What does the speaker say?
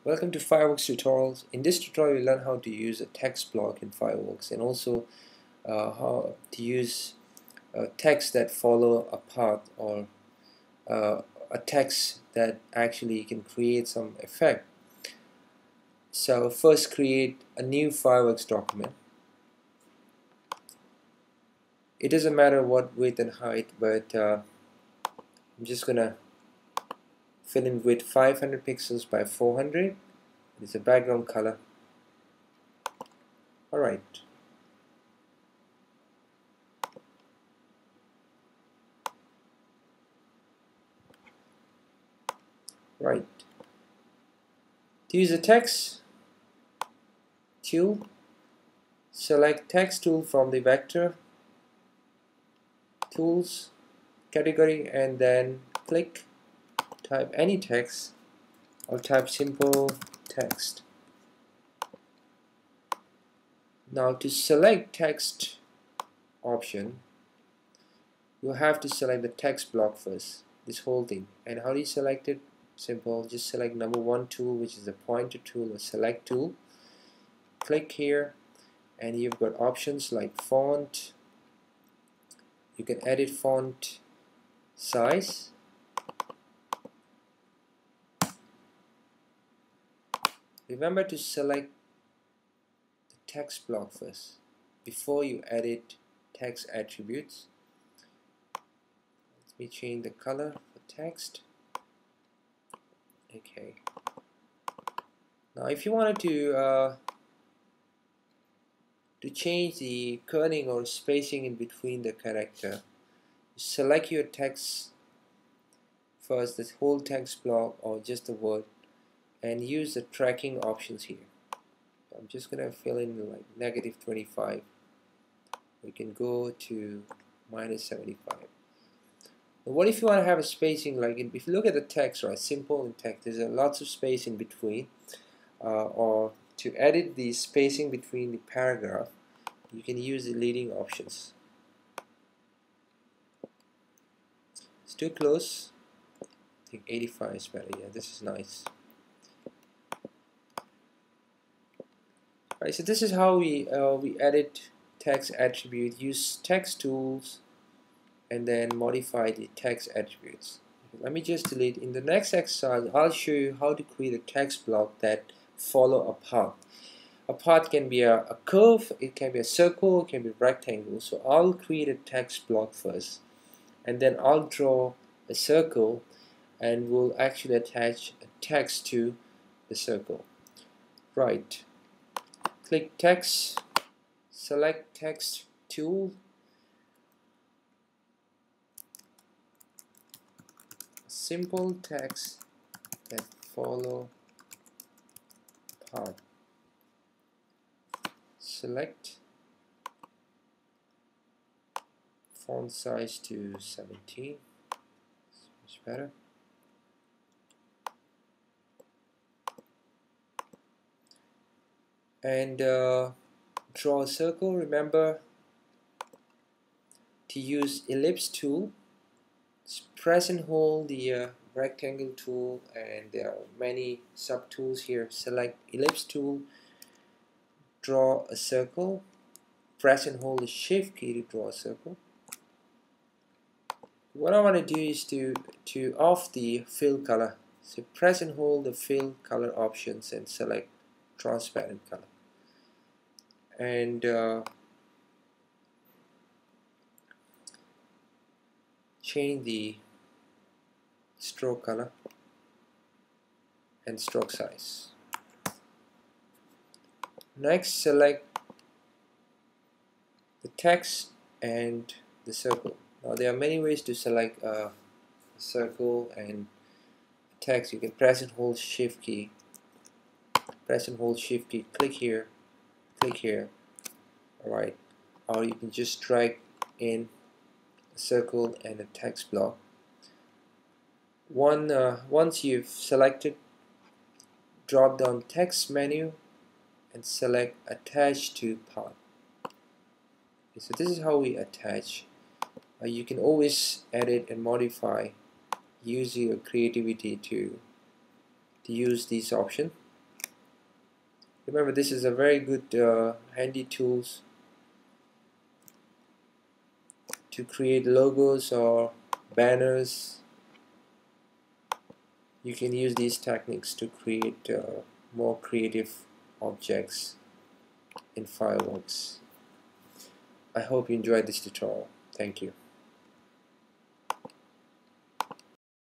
Welcome to Fireworks tutorials. In this tutorial, you'll learn how to use a text block in Fireworks and also how to use text that follow a path or a text that actually can create some effect. So first, create a new Fireworks document. It doesn't matter what width and height, but I'm just gonna fill in width 500 pixels by 400. It's a background color. Alright. Right. To use the text tool, select text tool from the vector tools category and then click, type any text. I'll type simple text. Now to select text option, you have to select the text block first, this whole thing. And how do you select it? Simple, just select number 1 tool, which is the pointer tool or select tool. Click here and you've got options like font. You can edit font size. Remember to select the text block first before you edit text attributes. Let me change the color for text. Okay. Now if you wanted to change the kerning or spacing in between the character, select your text first, this whole text block or just the word, and use the tracking options here. I'm just gonna fill in like -25. We can go to -75. Now what if you want to have a spacing like if you look at the text, right, simple in text, there's lots of space in between, or to edit the spacing between the paragraph, you can use the leading options. It's too close. I think 85 is better. Yeah, this is nice. Alright, so this is how we edit text attribute. Use text tools and then modify the text attributes. Let me just delete. In the next exercise, I'll show you how to create a text block that follow a path. A path can be a curve, it can be a circle, it can be a rectangle. So I'll create a text block first, and then I'll draw a circle, and we'll actually attach a text to the circle. Right. Click text, select text tool, simple text that follow path. Select font size to 17. It's much better. And draw a circle. Remember to use Ellipse Tool. Just press and hold the rectangle tool, and there are many sub tools here. Select Ellipse Tool, draw a circle, press and hold the Shift key to draw a circle. What I want to do is to off the fill color. So press and hold the fill color options and select transparent color. And change the stroke color and stroke size. Next, select the text and the circle. Now there are many ways to select a circle and text. You can press and hold Shift key, press and hold Shift key, click here, alright, or you can just drag in a circle and a text block. Once you've selected, drop down text menu and select attach to path. Okay, so this is how we attach. You can always edit and modify, use your creativity to use these options. Remember, this is a very good handy tools to create logos or banners. You can use these techniques to create more creative objects in Fireworks. I hope you enjoyed this tutorial. Thank you.